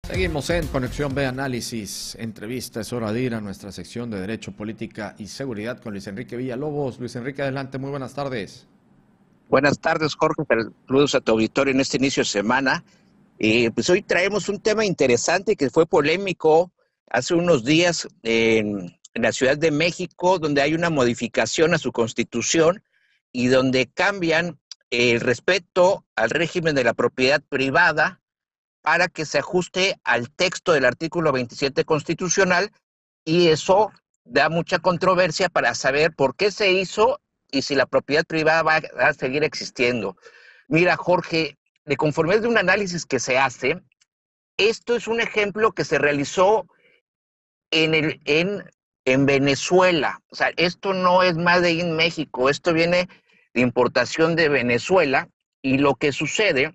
Seguimos en Conexión B Análisis, entrevista. Es hora de ir a nuestra sección de Derecho, Política y Seguridad con Luis Enrique Villalobos. Luis Enrique, adelante, muy buenas tardes. Buenas tardes, Jorge. Saludos a tu auditorio en este inicio de semana. Pues hoy traemos un tema interesante que fue polémico hace unos días en la Ciudad de México, donde hay una modificación a su constitución y donde cambian el respeto al régimen de la propiedad privada para que se ajuste al texto del artículo 27 constitucional, y eso da mucha controversia para saber por qué se hizo y si la propiedad privada va a seguir existiendo. Mira, Jorge, de conformidad de un análisis que se hace, esto es un ejemplo que se realizó en Venezuela. O sea, esto no es Made in México, esto viene de importación de Venezuela, y lo que sucede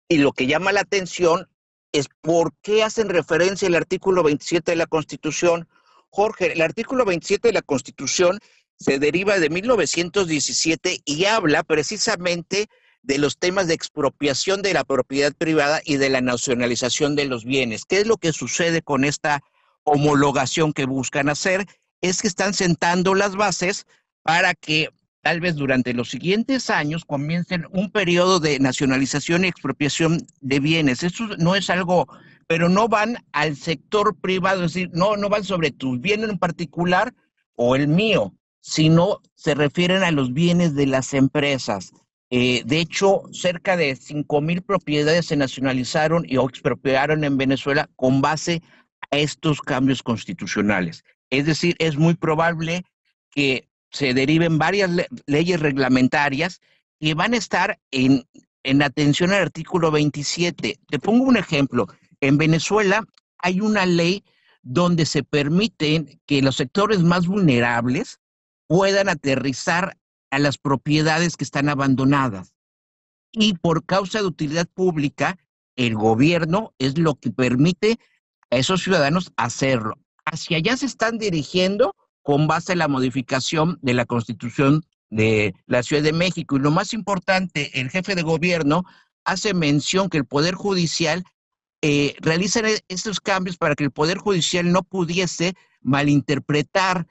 y lo que llama la atención es por qué hacen referencia al artículo 27 de la Constitución. Jorge, el artículo 27 de la Constitución se deriva de 1917 y habla precisamente de los temas de expropiación de la propiedad privada y de la nacionalización de los bienes. ¿Qué es lo que sucede con esta homologación que buscan hacer? Es que están sentando las bases para que tal vez durante los siguientes años comiencen un periodo de nacionalización y expropiación de bienes. Eso no es algo, pero no van al sector privado, es decir, no van sobre tu bien en particular o el mío, sino se refieren a los bienes de las empresas. De hecho, cerca de 5,000 propiedades se nacionalizaron o expropiaron en Venezuela con base a estos cambios constitucionales. Es decir, es muy probable que se deriven varias leyes reglamentarias que van a estar en atención al artículo 27. Te pongo un ejemplo. En Venezuela hay una ley donde se permite que los sectores más vulnerables puedan aterrizar a las propiedades que están abandonadas. Y por causa de utilidad pública, el gobierno es lo que permite a esos ciudadanos hacerlo. Hacia allá se están dirigiendo con base en la modificación de la Constitución de la Ciudad de México. Y lo más importante, el jefe de gobierno hace mención que el Poder Judicial realiza estos cambios para que el Poder Judicial no pudiese malinterpretar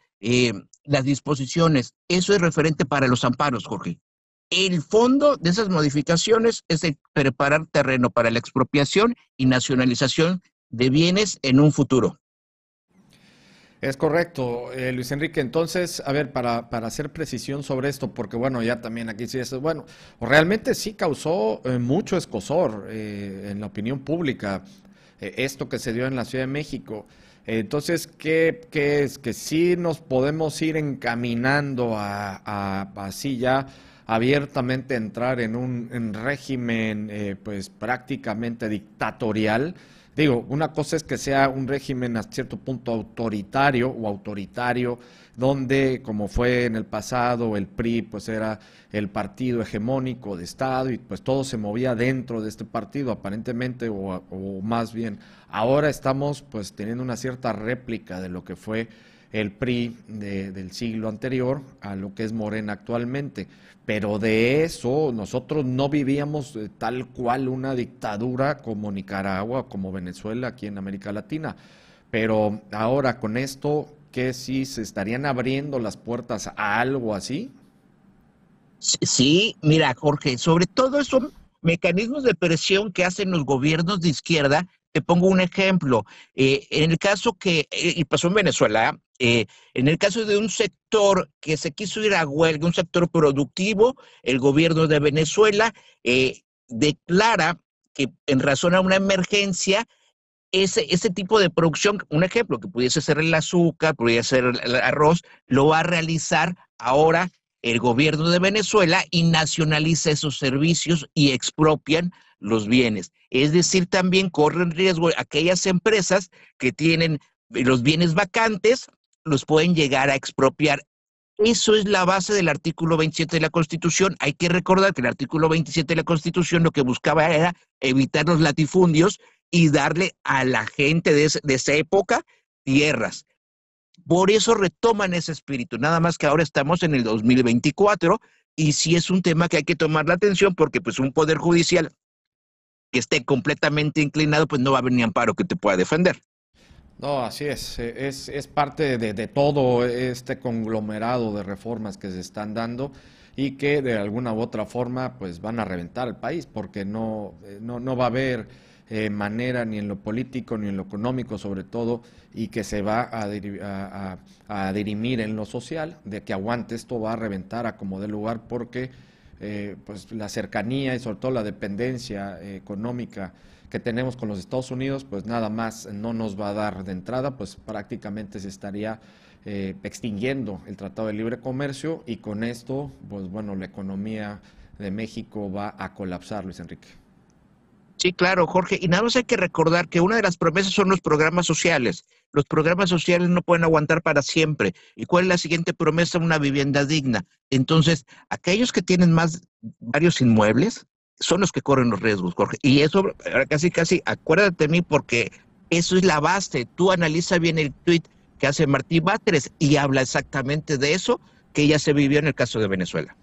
las disposiciones. Eso es referente para los amparos, Jorge. El fondo de esas modificaciones es el preparar terreno para la expropiación y nacionalización de bienes en un futuro. Es correcto, Luis Enrique. Entonces, a ver, para hacer precisión sobre esto, porque bueno, ya también aquí sí es, bueno, realmente sí causó mucho escozor en la opinión pública esto que se dio en la Ciudad de México. Entonces, ¿qué es? Que sí nos podemos ir encaminando a así ya abiertamente entrar en un régimen pues prácticamente dictatorial. Digo, una cosa es que sea un régimen a cierto punto autoritario, donde, como fue en el pasado, el PRI pues era el partido hegemónico de Estado y pues todo se movía dentro de este partido aparentemente, o más bien ahora estamos pues teniendo una cierta réplica de lo que fue el PRI del siglo anterior a lo que es Morena actualmente. Pero de eso nosotros no vivíamos tal cual una dictadura como Nicaragua, como Venezuela aquí en América Latina. Pero ahora con esto, ¿qué si se estarían abriendo las puertas a algo así? Sí, mira, Jorge, sobre todo esos mecanismos de presión que hacen los gobiernos de izquierda. Te pongo un ejemplo. En el caso y pasó en Venezuela, en el caso de un sector que se quiso ir a huelga, un sector productivo, el gobierno de Venezuela declara que en razón a una emergencia, ese tipo de producción, un ejemplo que pudiese ser el azúcar, pudiese ser el arroz, lo va a realizar ahora el gobierno de Venezuela y nacionaliza esos servicios y expropian los bienes. Es decir, también corren riesgo aquellas empresas que tienen los bienes vacantes, los pueden llegar a expropiar. Eso es la base del artículo 27 de la Constitución. Hay que recordar que el artículo 27 de la Constitución lo que buscaba era evitar los latifundios y darle a la gente de esa época tierras. Por eso retoman ese espíritu, nada más que ahora estamos en el 2024 y sí es un tema que hay que tomar la atención porque pues un poder judicial que esté completamente inclinado, pues no va a haber ni amparo que te pueda defender. No, así es parte de todo este conglomerado de reformas que se están dando y que de alguna u otra forma pues van a reventar el país porque no va a haber manera ni en lo político ni en lo económico sobre todo y que se va a dirimir en lo social de que aguante esto va a reventar a como dé lugar porque pues la cercanía y sobre todo la dependencia económica que tenemos con los Estados Unidos, pues nada más no nos va a dar de entrada, pues prácticamente se estaría extinguiendo el Tratado de Libre Comercio y con esto, pues bueno, la economía de México va a colapsar, Luis Enrique. Sí, claro, Jorge. Y nada más hay que recordar que una de las promesas son los programas sociales. Los programas sociales no pueden aguantar para siempre. ¿Y cuál es la siguiente promesa? Una vivienda digna. Entonces, aquellos que tienen varios inmuebles son los que corren los riesgos, Jorge. Y eso, ahora casi, acuérdate de mí porque eso es la base. Tú analiza bien el tuit que hace Martí Batres y habla exactamente de eso que ya se vivió en el caso de Venezuela.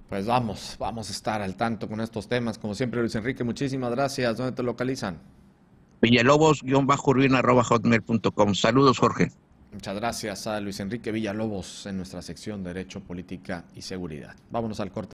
Pues vamos a estar al tanto con estos temas. Como siempre, Luis Enrique, muchísimas gracias. ¿Dónde te localizan? Villalobos-urbina@hotmail.com. Saludos, Jorge. Muchas gracias a Luis Enrique Villalobos en nuestra sección Derecho, Política y Seguridad. Vámonos al corte.